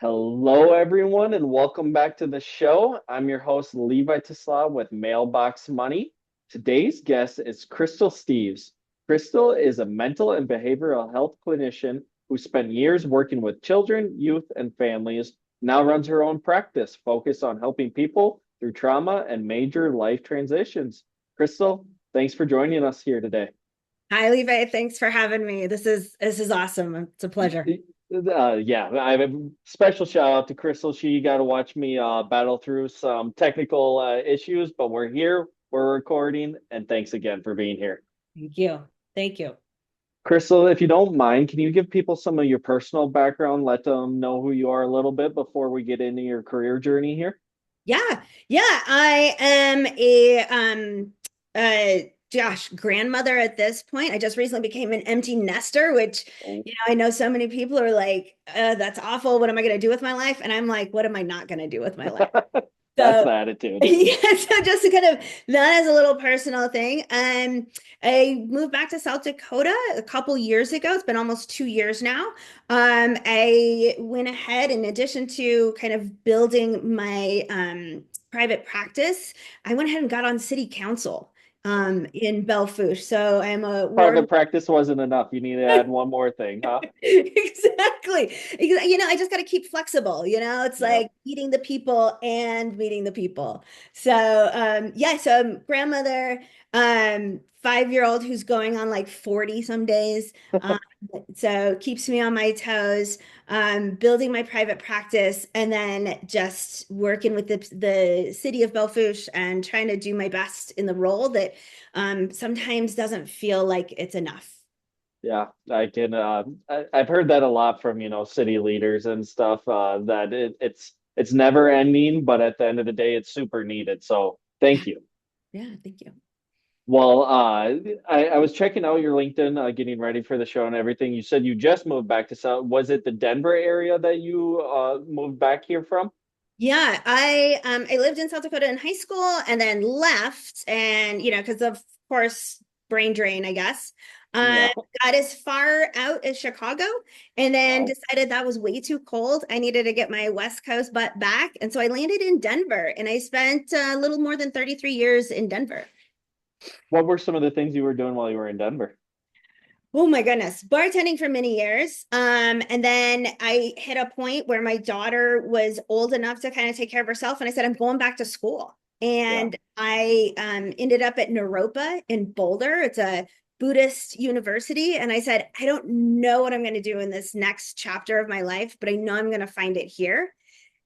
Hello, everyone, and welcome back to the show. I'm your host, Levi with Mailbox Money. Today's guest is Kristal Steeves. Kristal is a mental and behavioral health clinician who spent years working with children, youth, and families, now runs her own practice focused on helping people through trauma and major life transitions. Kristal, thanks for joining us here today. Hi, Levi. Thanks for having me. This is awesome. It's a pleasure. Yeah, I have a special shout out to Crystal. She got to watch me battle through some technical issues, but we're here, we're recording, and thanks again for being here. Thank you. Thank you. Crystal, if you don't mind, can you give people some of your personal background, let them know who you are a little bit before we get into your career journey here? Yeah, yeah. I am grandmother at this point. I just recently became an empty nester, which, Oh, I know so many people are like, that's awful. What am I going to do with my life? And I'm like, what am I not going to do with my life? that's So the attitude. yeah, so just to kind of that as a little personal thing. I moved back to South Dakota a couple years ago. It's been almost 2 years now. I went ahead, in addition to kind of building my private practice, I went ahead and got on city council in Belfouche. So I'm a ward. Private practice wasn't enough. You need to add one more thing, huh? Exactly. I just got to keep flexible. It's Yeah. like meeting the people and meeting the people. So, yeah, so I'm grandmother, 5-year-old who's going on like 40 some days. Um, so keeps me on my toes, building my private practice and then just working with the city of Belfouche and trying to do my best in the role that sometimes doesn't feel like it's enough. Yeah, I can. I've heard that a lot from city leaders and stuff. That it's never ending, but at the end of the day, it's super needed. So thank you. Yeah, thank you. Well, I was checking out your LinkedIn, getting ready for the show and everything. You said you just moved back to South. Was it the Denver area that you moved back here from? Yeah, I lived in South Dakota in high school and then left and because of course brain drain, I guess. Yeah. Got as far out as Chicago and then Wow. decided that was way too cold. I needed to get my West Coast butt back. And so I landed in Denver and I spent a little more than 33 years in Denver. What were some of the things you were doing while you were in Denver? Oh my goodness, bartending for many years. And then I hit a point where my daughter was old enough to kind of take care of herself. And I said, I'm going back to school. Yeah. And I ended up at Naropa in Boulder. It's a Buddhist university. And I said, I don't know what I'm going to do in this next chapter of my life, but I know I'm going to find it here.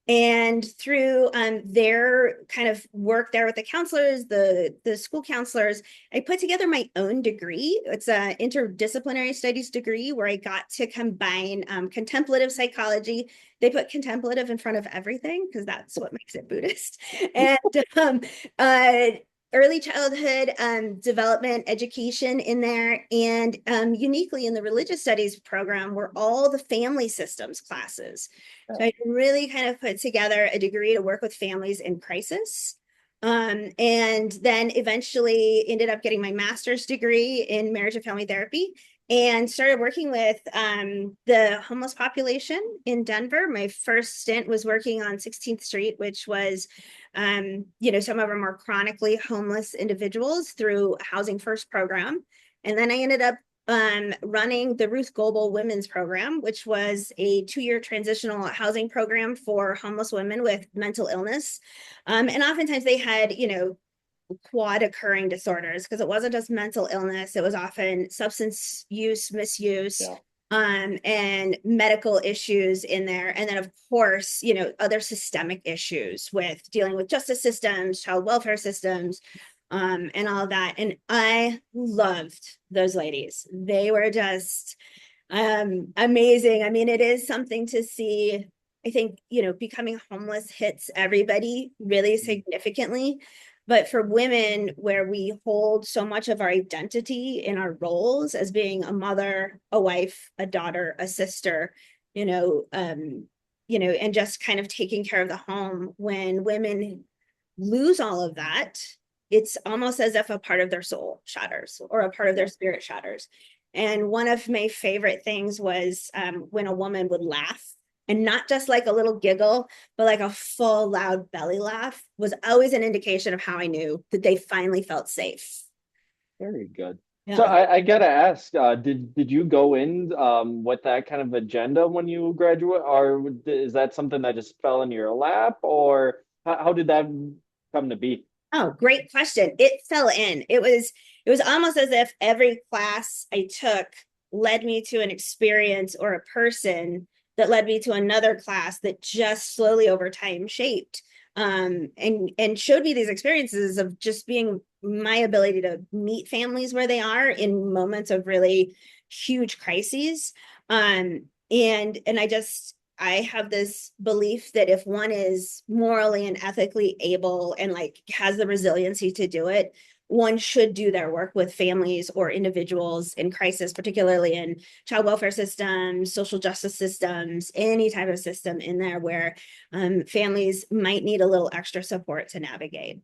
And through their kind of work there with the counselors, the school counselors, I put together my own degree. It's an interdisciplinary studies degree where I got to combine contemplative psychology. They put contemplative in front of everything because that's what makes it Buddhist. And uh, early childhood development education in there, and uniquely in the religious studies program were all the family systems classes. So I really kind of put together a degree to work with families in crisis. And then eventually ended up getting my master's degree in marriage and family therapy and started working with the homeless population in Denver. My first stint was working on 16th Street, which was, some of our more chronically homeless individuals through a Housing First program. And then I ended up running the Ruth Goebel Women's Program, which was a 2-year transitional housing program for homeless women with mental illness. And oftentimes they had, quad occurring disorders because it wasn't just mental illness, it was often substance use, misuse. Yeah. And medical issues in there. And then, of course, other systemic issues with dealing with justice systems, child welfare systems, and all of that. And I loved those ladies. They were just amazing. I mean, it is something to see. I think, becoming homeless hits everybody really significantly. But for women, where we hold so much of our identity in our roles as being a mother, a wife, a daughter, a sister, and just kind of taking care of the home, when women lose all of that, it's almost as if a part of their soul shatters or a part of their spirit shatters. And one of my favorite things was when a woman would laugh and not just like a little giggle, but like a full loud belly laugh was always an indication of how I knew that they finally felt safe. Very good. So Yeah. I gotta ask, did you go in with that kind of agenda when you graduate, or is that something that just fell in your lap, or how did that come to be? Oh, great question. It fell in. It was almost as if every class I took led me to an experience or a person that led me to another class that just slowly over time shaped and showed me these experiences of just being my ability to meet families where they are in moments of really huge crises. And I have this belief that if one is morally and ethically able and like has the resiliency to do it, one should do their work with families or individuals in crisis, particularly in child welfare systems, social justice systems, any type of system in there where families might need a little extra support to navigate.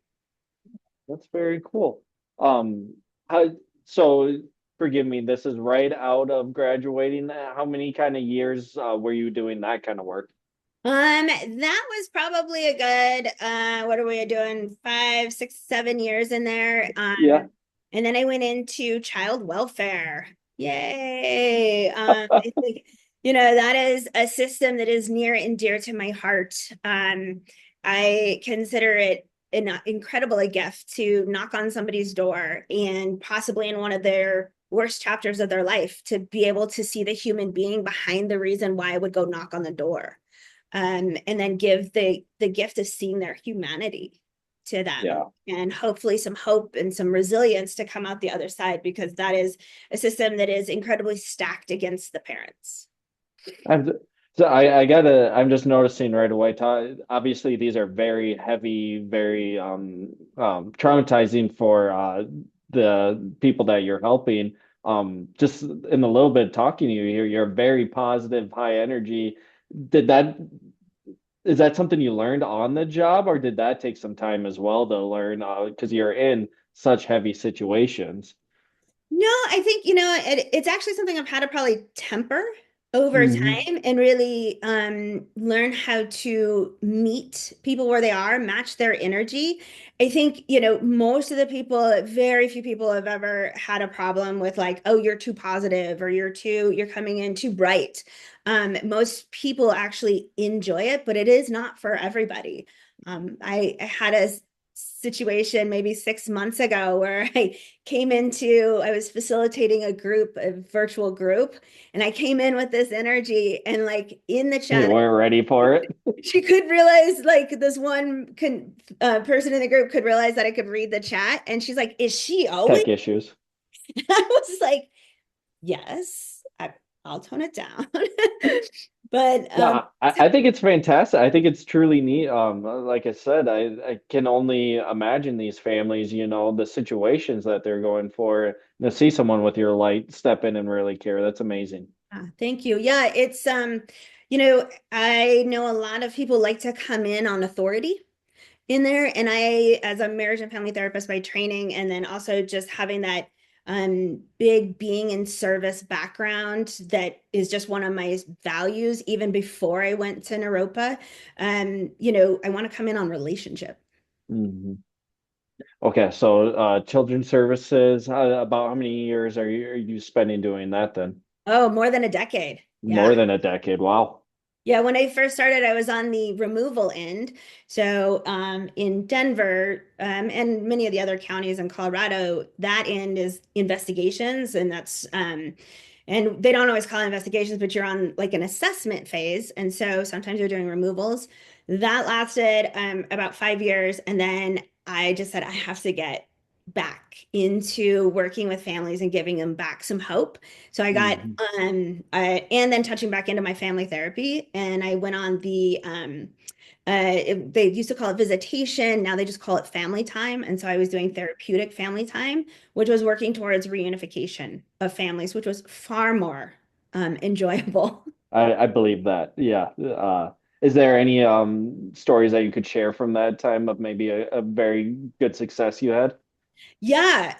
That's very cool. Um, how, so forgive me, this is right out of graduating. How many kind of years were you doing that kind of work? That was probably a good what are we doing? 5, 6, 7 years in there. Yeah. And then I went into child welfare. Yay. I think, that is a system that is near and dear to my heart. I consider it an incredible a gift to knock on somebody's door and possibly in one of their worst chapters of their life to be able to see the human being behind the reason why I would go knock on the door, and then give the gift of seeing their humanity to them Yeah. and hopefully some hope and some resilience to come out the other side because that is a system that is incredibly stacked against the parents. I'm I'm just noticing right away. Obviously, these are very heavy, very traumatizing for the people that you're helping. Just in a little bit talking to you here, you're very positive, high energy. Did that is that something you learned on the job, or did that take some time as well to learn? Because you're in such heavy situations. No, I think, it's actually something I've had to probably temper over Hmm. time and really learn how to meet people where they are, match their energy. I think, most of the people, very few people have ever had a problem with like, oh, you're too positive or you're coming in too bright. Most people actually enjoy it, but it is not for everybody. I had a situation maybe 6 months ago where I was facilitating a virtual group, and I came in with this energy and like in the You chat, weren't ready for it. she could realize like this one person in the group could realize that I could read the chat. And she's like, is she always? Tech issues. I was like, yes, I'll tone it down. But No, I think it's fantastic. I think it's truly neat. Like I said, I can only imagine these families, the situations that they're going for. To see someone with your light step in and really care, that's amazing. thank you. Yeah, it's I know a lot of people like to come in on authority in there. And I, as a marriage and family therapist by training, and then also just having that big being in service background, that is just one of my values, even before I went to Naropa. I want to come in on relationship. Mhm. Okay, so children's services, about how many years are you spending doing that then? Oh, more than a decade. Yeah. More than a decade. Wow. Yeah, when I first started, I was on the removal end. So in Denver and many of the other counties in Colorado, that end is investigations, and they don't always call it investigations, but you're on like an assessment phase, and so sometimes you're doing removals. That lasted about 5 years, and then I just said I have to get back into working with families and giving them back some hope. So I got Mhm. and then touching back into my family therapy, and I went on they used to call it visitation, now they just call it family time, and so I was doing therapeutic family time, which was working towards reunification of families, which was far more enjoyable. I believe that. Yeah. Is there any stories that you could share from that time of maybe a very good success you had? Yeah,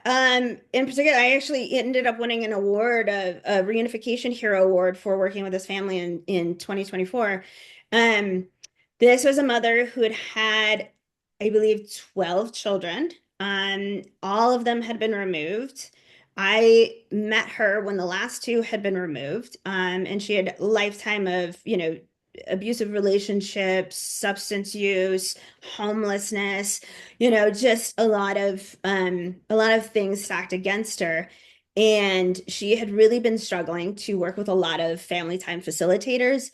in particular, I actually ended up winning an award, a Reunification Hero Award for working with this family in 2024. Um, this was a mother who had had, I believe, 12 children. All of them had been removed. I met her when the last two had been removed, and she had a lifetime of, abusive relationships, substance use, homelessness, just a lot of things stacked against her. And she had really been struggling to work with a lot of family time facilitators.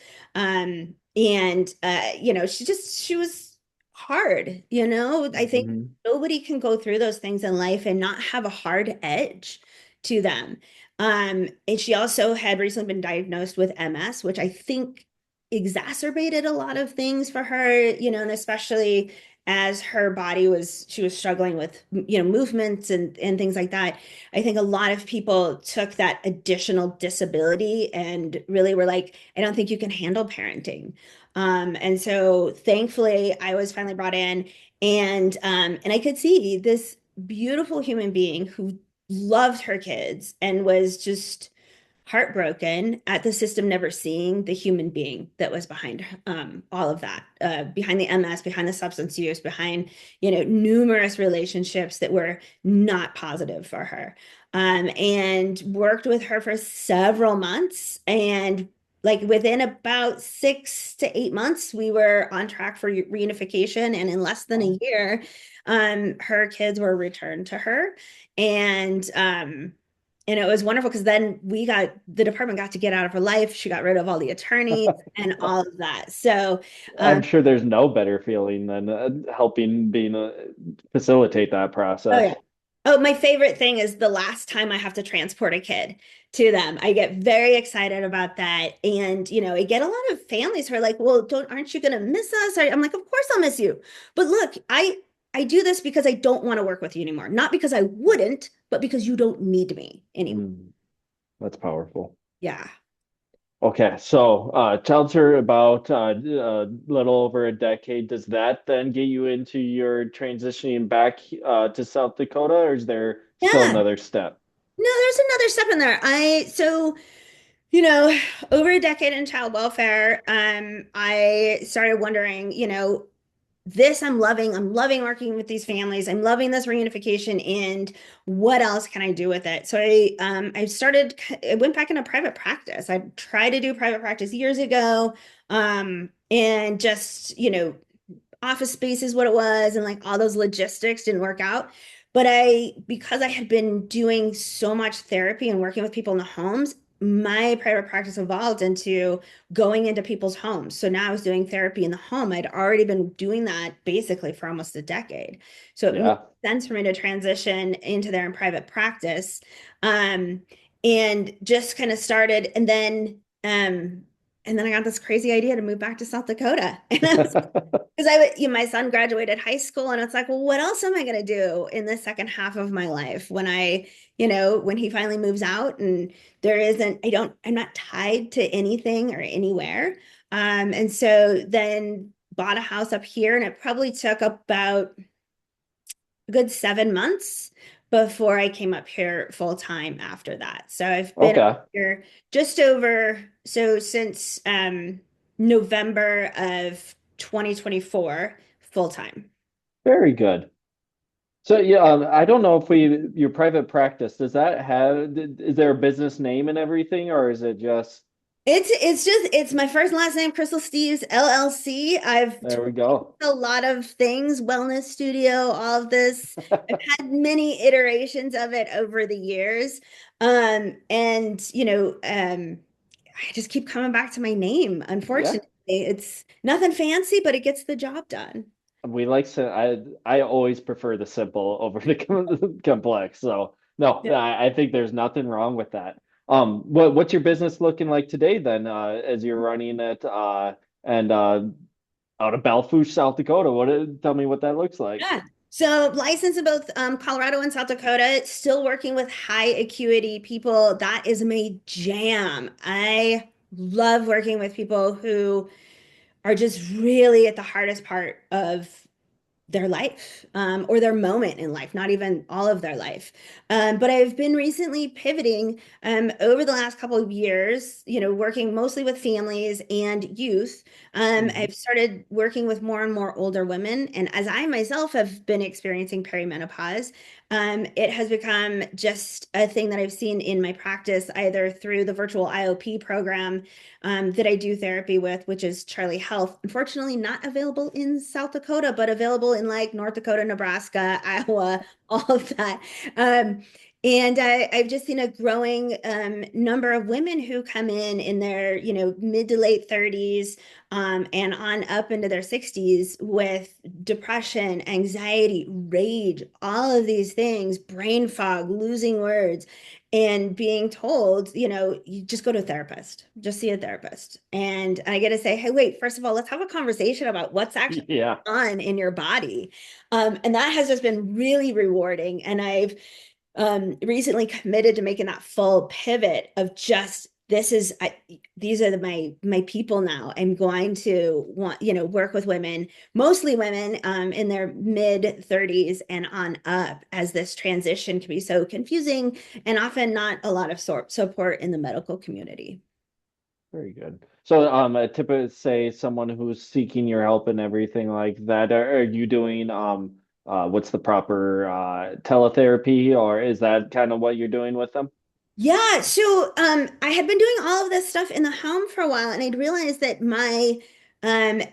She was hard, I think Mhm. nobody can go through those things in life and not have a hard edge to them. And she also had recently been diagnosed with MS, which I think exacerbated a lot of things for her, and especially as her body was she was struggling with movements and things like that. I think a lot of people took that additional disability and really were like, I don't think you can handle parenting. And so thankfully I was finally brought in, and I could see this beautiful human being who loved her kids and was just heartbroken at the system never seeing the human being that was behind all of that, behind the MS, behind the substance use, behind numerous relationships that were not positive for her, and worked with her for several months. And like within about 6 to 8 months, we were on track for reunification, and in less than a year, her kids were returned to her. And it was wonderful because then the department got to get out of her life. She got rid of all the attorneys and all of that. So, I'm um, sure there's no better feeling than helping being facilitate that oh yeah. process. Oh, my favorite thing is the last time I have to transport a kid to them. I get very excited about that. And, I get a lot of families who are like, well, aren't you going to miss us? I'm like, of course I'll miss you. But look, I do this because I don't want to work with you anymore. Not because I wouldn't, but because you don't need me anymore. Mm, that's powerful. Yeah. Okay, so childhood about a little over a decade. Does that then get you into your transitioning back to South Dakota, or is there still Yeah. another step? No, there's another step in there. You know, over a decade in child welfare, I started wondering, this I'm loving. I'm loving working with these families. I'm loving this reunification, and what else can I do with it? So I went back into private practice. I tried to do private practice years ago, and just, office space is what it was, and like all those logistics didn't work out. But because I had been doing so much therapy and working with people in the homes, my private practice evolved into going into people's homes. So now I was doing therapy in the home. I'd already been doing that basically for almost a decade. So it made Yeah. sense for me to transition into there in private practice. Um, and just kind of started, and then I got this crazy idea to move back to South Dakota. And I was because my son graduated high school, and it's like, well, what else am I going to do in the second half of my life when when he finally moves out, and I'm not tied to anything or anywhere. And so then bought a house up here, and it probably took about a good 7 months before I came up here full time after that. So I've been up Okay. here just over, so since November of 2024, full time. Very good. So yeah, I don't know if your private practice, does that have, is there a business name and everything, or is it just, It's my first and last name, Kristal Steeves LLC. I've there we go. a lot of things, wellness studio, all of this. I've had many iterations of it over the years. And I just keep coming back to my name. Yeah. Unfortunately, it's nothing fancy, but it gets the job done. We like to, I always prefer the simple over the complex. So no, Yeah. I think there's nothing wrong with that. What's your business looking like today then, as you're running it, and out of Belfouche, South Dakota? Tell me what that looks like. Yeah. So licensed in both Colorado and South Dakota, still working with high acuity people. That is my jam. I love working with people who are just really at the hardest part of their life or their moment in life, not even all of their life. But I've been recently pivoting over the last couple of years, working mostly with families and youth. Mhm. I've started working with more and more older women. And as I myself have been experiencing perimenopause, it has become just a thing that I've seen in my practice, either through the virtual IOP program that I do therapy with, which is Charlie Health. Unfortunately, not available in South Dakota, but available in like North Dakota, Nebraska, Iowa, all of that. And I've just seen a growing number of women who come in their, mid to late 30s and on up into their 60s with depression, anxiety, rage, all of these things, brain fog, losing words, and being told, you just go to a therapist, just see a therapist. And I get to say, hey, wait, first of all, let's have a conversation about what's actually Yeah. on in your body. And that has just been really rewarding. And I've recently committed to making that full pivot of just these are my people now. I'm going to work with women, mostly women in their mid 30s and on up, as this transition can be so confusing and often not a lot of support in the medical community. Very good. So, typically, say someone who's seeking your help and everything like that, are you doing what's the proper teletherapy, or is that kind of what you're doing with them? Yeah, so I had been doing all of this stuff in the home for a while, and I'd realized that my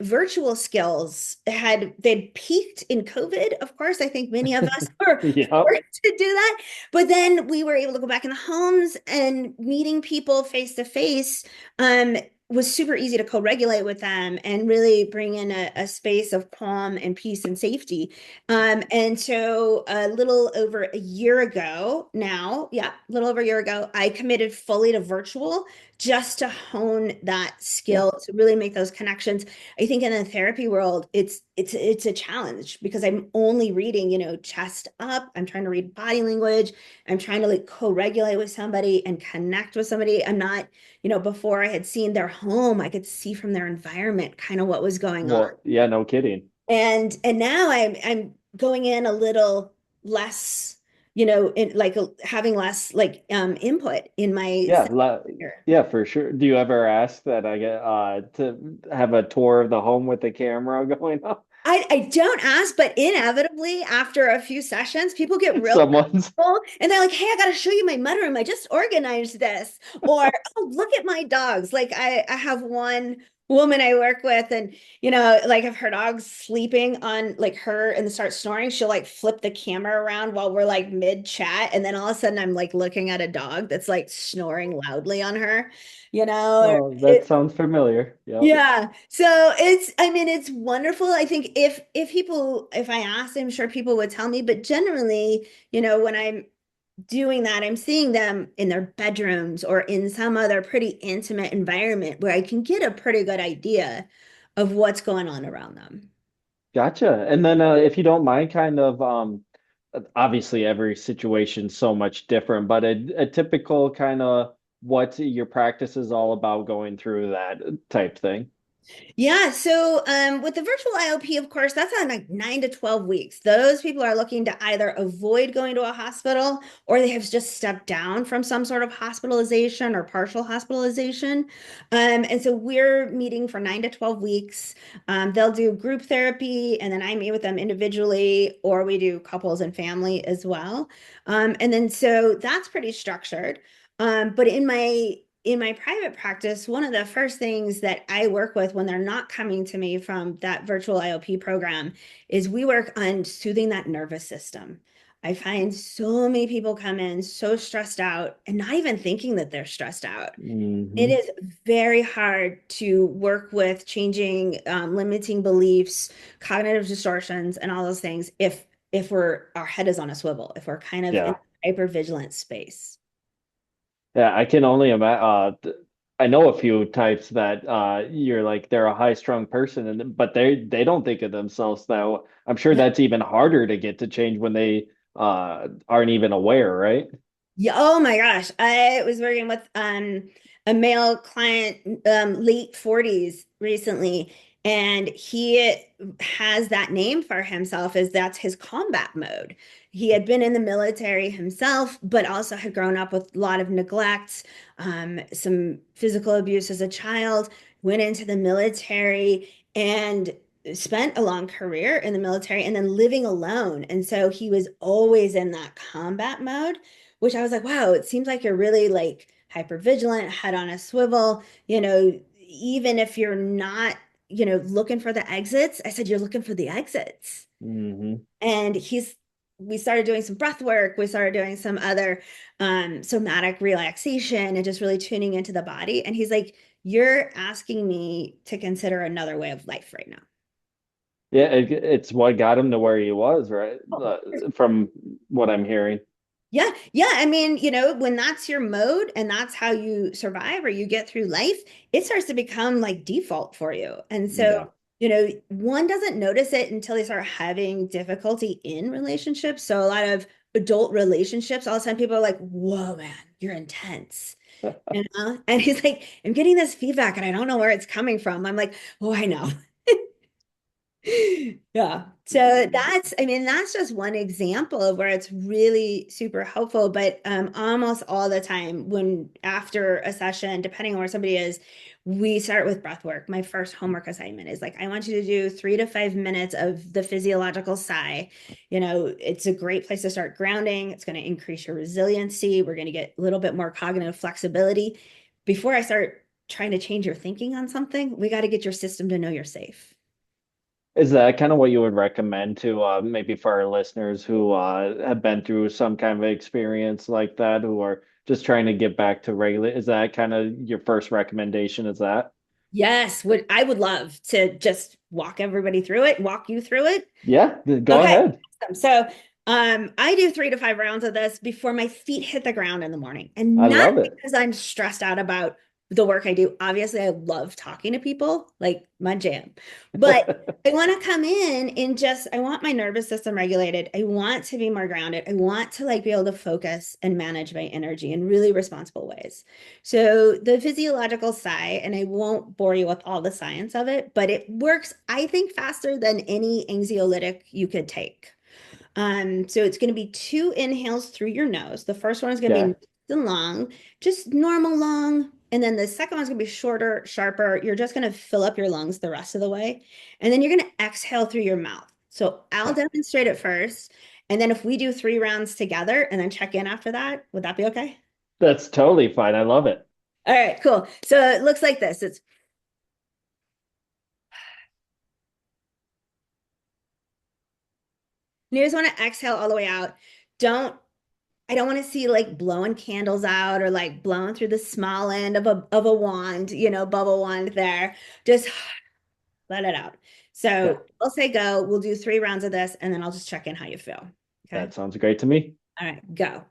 virtual skills they'd peaked in COVID. Of course, I think many of us were Yep. forced to do that, but then we were able to go back in the homes and meeting people face to face was super easy to co-regulate with them and really bring in a space of calm and peace and safety. And so a little over a year ago now, yeah, a little over a year ago, I committed fully to virtual just to hone that Yeah. skill to really make those connections. I think in the therapy world, it's a challenge because I'm only reading, chest up. I'm trying to read body language. I'm trying to like co-regulate with somebody and connect with somebody. I'm not, before I had seen their home, I could see from their environment kind of what was going on. Well, yeah, no kidding. And now I'm going in a little less, having less like input in my Yeah, center. yeah, for sure. Do you ever ask that I get to have a tour of the home with the camera going on? I don't ask, but inevitably after a few sessions, people get real Someone's comfortable and they're like, "Hey, I got to show you my mudroom. I just organized this." Or, "Oh, look at my dogs." Like I have one woman I work with, and like if her dog's sleeping on like her and starts snoring, she'll like flip the camera around while we're like mid chat, and then all of a sudden I'm like looking at a dog that's like snoring loudly on her. You know, Oh, that sounds familiar. Yep. yeah. So I mean, it's wonderful. I think if I asked, I'm sure people would tell me, but generally, when I'm doing that, I'm seeing them in their bedrooms or in some other pretty intimate environment where I can get a pretty good idea of what's going on around them. Gotcha. And then if you don't mind, kind of obviously every situation's so much different, but a typical kind of what your practice is all about going through that type thing. Yeah, so with the virtual IOP, of course, that's on like 9 to 12 weeks. Those people are looking to either avoid going to a hospital or they have just stepped down from some sort of hospitalization or partial hospitalization. And so we're meeting for 9 to 12 weeks. They'll do group therapy, and then I meet with them individually, or we do couples and family as well. And then so that's pretty structured. But in my private practice, one of the first things that I work with when they're not coming to me from that virtual IOP program is we work on soothing that nervous system. I find so many people come in so stressed out and not even thinking that they're stressed out. It Hmm. is very hard to work with changing limiting beliefs, cognitive distortions, and all those things if our head is on a swivel, if we're kind of in Yeah. hyper vigilant space. Yeah, I can only imagine. I know a few types that you're like they're a high-strung person, and but they don't think of themselves that. I'm sure that's even harder to get to change when they aren't even aware, right? Yeah, oh my gosh. I was working with a male client, late 40s recently, and he has that name for himself as that's his combat mode. He had been in the military himself, but also had grown up with a lot of neglect, some physical abuse as a child, went into the military and spent a long career in the military and then living alone. And so he was always in that combat mode, which I was like, wow, it seems like you're really like hyper vigilant, head on a swivel, even if you're not, looking for the exits. I said, you're looking for the exits. Hmm. And we started doing some breath work. We started doing some other somatic relaxation and just really tuning into the body. And he's like, you're asking me to consider another way of life right now. Yeah, it's what got him to where he was, right? From what I'm hearing. Yeah, yeah. I mean, when that's your mode and that's how you survive or you get through life, it starts to become like default for you. And so, Yeah. one doesn't notice it until they start having difficulty in relationships. So a lot of adult relationships, all of a sudden people are like, whoa, man, you're intense. And he's like, I'm getting this feedback and I don't know where it's coming from. I'm like, oh, I know. Yeah. So I mean, that's just one example of where it's really super helpful. But almost all the time, when after a session, depending on where somebody is, we start with breath work. My first homework assignment is like, I want you to do 3 to 5 minutes of the physiological sigh. It's a great place to start grounding. It's going to increase your resiliency. We're going to get a little bit more cognitive flexibility. Before I start trying to change your thinking on something, we got to get your system to know you're safe. Is that kind of what you would recommend to maybe for our listeners who have been through some kind of experience like that, who are just trying to get back to regular? Is that kind of your first recommendation? Is that? Yes, I would love to just walk everybody through it, walk you through it. Yeah, go Okay. ahead. Awesome. So, I do 3 to 5 rounds of this before my feet hit the ground in the morning, I and not love it. because I'm stressed out about the work I do. Obviously, I love talking to people, like my jam, but I want to come in and I want my nervous system regulated. I want to be more grounded. I want to like be able to focus and manage my energy in really responsible ways. So the physiological sigh, and I won't bore you with all the science of it, but it works, I think, faster than any anxiolytic you could take. So it's going to be 2 inhales through your nose. The first one is going to be Okay, nice and long, just normal long. And then the second one's going to be shorter, sharper. You're just going to fill up your lungs the rest of the way. And then you're going to exhale through your mouth. So I'll okay. demonstrate it first. And then if we do 3 rounds together and then check in after that, would that be okay? That's totally fine. I love it. All right, cool. So it looks like this. You just want to exhale all the way out. Don't I don't want to see like blowing candles out or like blowing through the small end of a wand, bubble wand there. Just let it out. Okay, So I'll say go. We'll do 3 rounds of this and then I'll just check in how you feel. Okay. that sounds great to me. All right, go.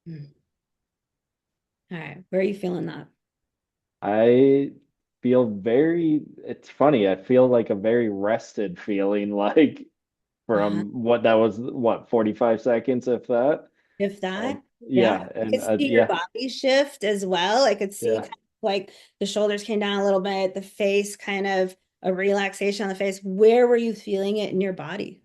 Mm. All right. Where are you feeling that? I feel it's funny. I feel like a very rested feeling, like Uh-huh. from what that was, what, 45 seconds, if that. If that, yeah. Yeah, I and could see your yeah, body shift as well. I could see yeah. kind of like the shoulders came down a little bit, the face kind of a relaxation on the face. Where were you feeling it in your body?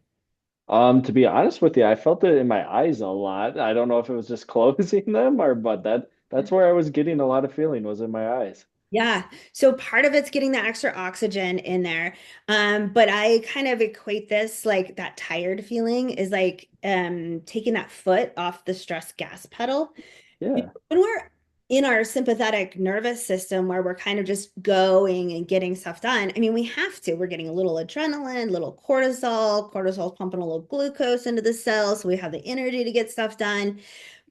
To be honest with you, I felt it in my eyes a lot. I don't know if it was just closing them or, but that's where I was getting a lot of feeling was in my eyes. Yeah. So part of it's getting that extra oxygen in there. But I kind of equate this like that tired feeling is like taking that foot off the stress gas pedal. Yeah. When we're in our sympathetic nervous system where we're kind of just going and getting stuff done, I mean, we have to. We're getting a little adrenaline, a little cortisol. Cortisol's pumping a little glucose into the cells, so we have the energy to get stuff done.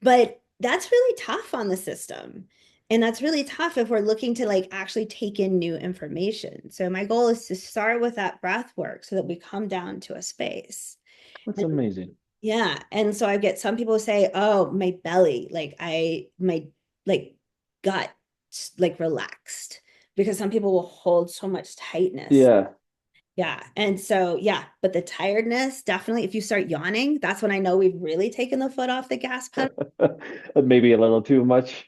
But that's really tough on the system. And that's really tough if we're looking to like actually take in new information. So my goal is to start with that breath work so that we come down to a space. That's amazing. Yeah. And so I get some people say, oh, my belly, my like gut, like relaxed because some people will hold so much tightness. Yeah. Yeah. And so, yeah, but the tiredness, definitely, if you start yawning, that's when I know we've really taken the foot off the gas pedal. Maybe a little too much.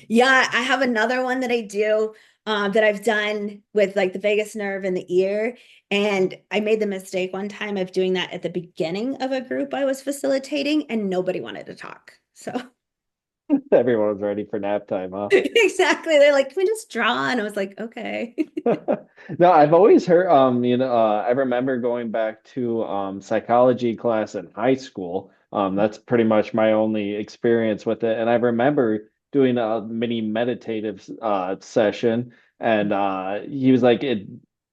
Yeah. I have another one that I do that I've done with like the vagus nerve in the ear. And I made the mistake one time of doing that at the beginning of a group I was facilitating, and nobody wanted to talk. So, Everyone's ready for nap time, huh? exactly. They're like, can we just draw? And I was like, okay. No, I've always heard, I remember going back to psychology class in high school. That's pretty much my only experience with it. And I remember doing a mini meditative session, and he was like,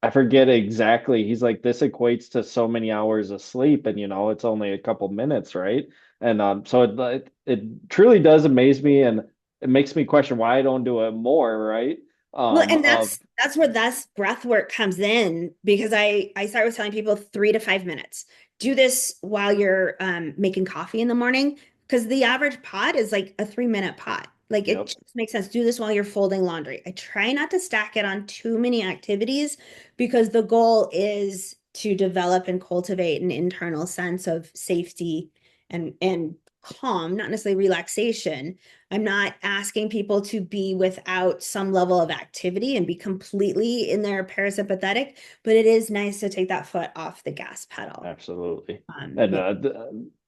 I forget exactly. He's like, this equates to so many hours of sleep, and it's only a couple minutes, right? And so it truly does amaze me, and it makes me question why I don't do it more, right? Well, and Of that's where this breath work comes in because I started with telling people 3 to 5 minutes. Do this while you're making coffee in the morning because the average pot is like a 3 minute pot. Like it Yep, just makes sense. Do this while you're folding laundry. I try not to stack it on too many activities because the goal is to develop and cultivate an internal sense of safety and calm, not necessarily relaxation. I'm not asking people to be without some level of activity and be completely in their parasympathetic, but it is nice to take that foot off the gas pedal. absolutely. And Yeah.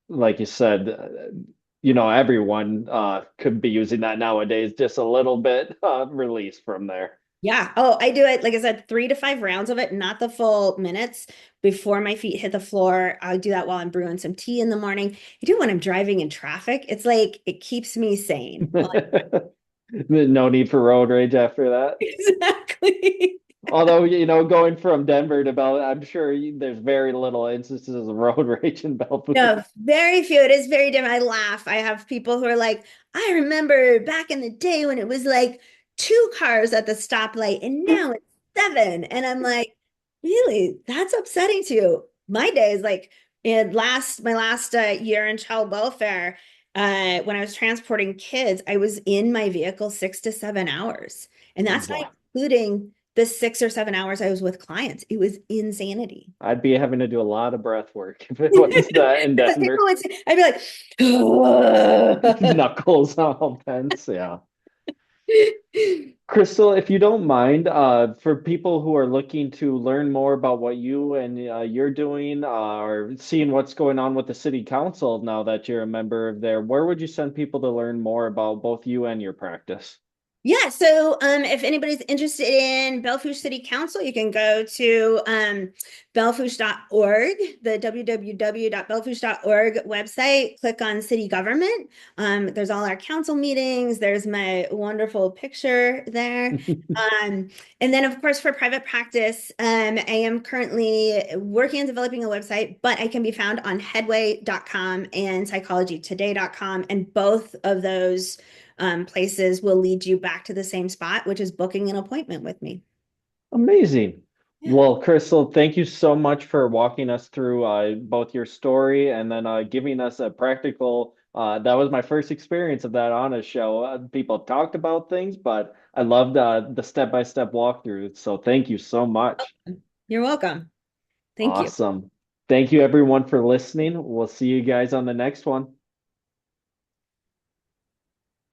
like you said, everyone could be using that nowadays, just a little bit release from there. Yeah. Oh, I do it, like I said, 3 to 5 rounds of it, not the full minutes before my feet hit the floor. I do that while I'm brewing some tea in the morning. I do when I'm driving in traffic. It's like it keeps me sane. No need for road rage after that. Exactly. Although, going from Denver to Bell, I'm sure there's very little instances of road rage in Bellevue. No, very few. It is very different. I laugh. I have people who are like, I remember back in the day when it was like 2 cars at the stoplight and now it's seven. And I'm like, really? That's upsetting to you. My days, like my last year in child welfare, when I was transporting kids, I was in my vehicle 6 to 7 hours. And that's not Wow. including the 6 or 7 hours I was with clients. It was insanity. I'd be having to do a lot of breath work if it was that in Because people Denver. would say, I'd be like, Knuckles all tense. Yeah. Crystal, if you don't mind, for people who are looking to learn more about what you and you're doing, or seeing what's going on with the city council now that you're a member of there, where would you send people to learn more about both you and your practice? yeah, so if anybody's interested in Belle Fourche City Council, you can go to bellefourche.org, the www.bellefourche.org website, click on city government. There's all our council meetings, there's my wonderful picture there. Um, and then, of course, for private practice, I am currently working on developing a website, but I can be found on headway.com and psychologytoday.com, and both of those places will lead you back to the same spot, which is booking an appointment with me. Amazing. Yeah. Well, Crystal, thank you so much for walking us through both your story and then giving us a practical. That was my first experience of that on a show. People talked about things, but I loved the step-by-step walkthrough. So thank you so much. You're welcome. Thank you. Awesome. Thank you, everyone, for listening. We'll see you guys on the next one.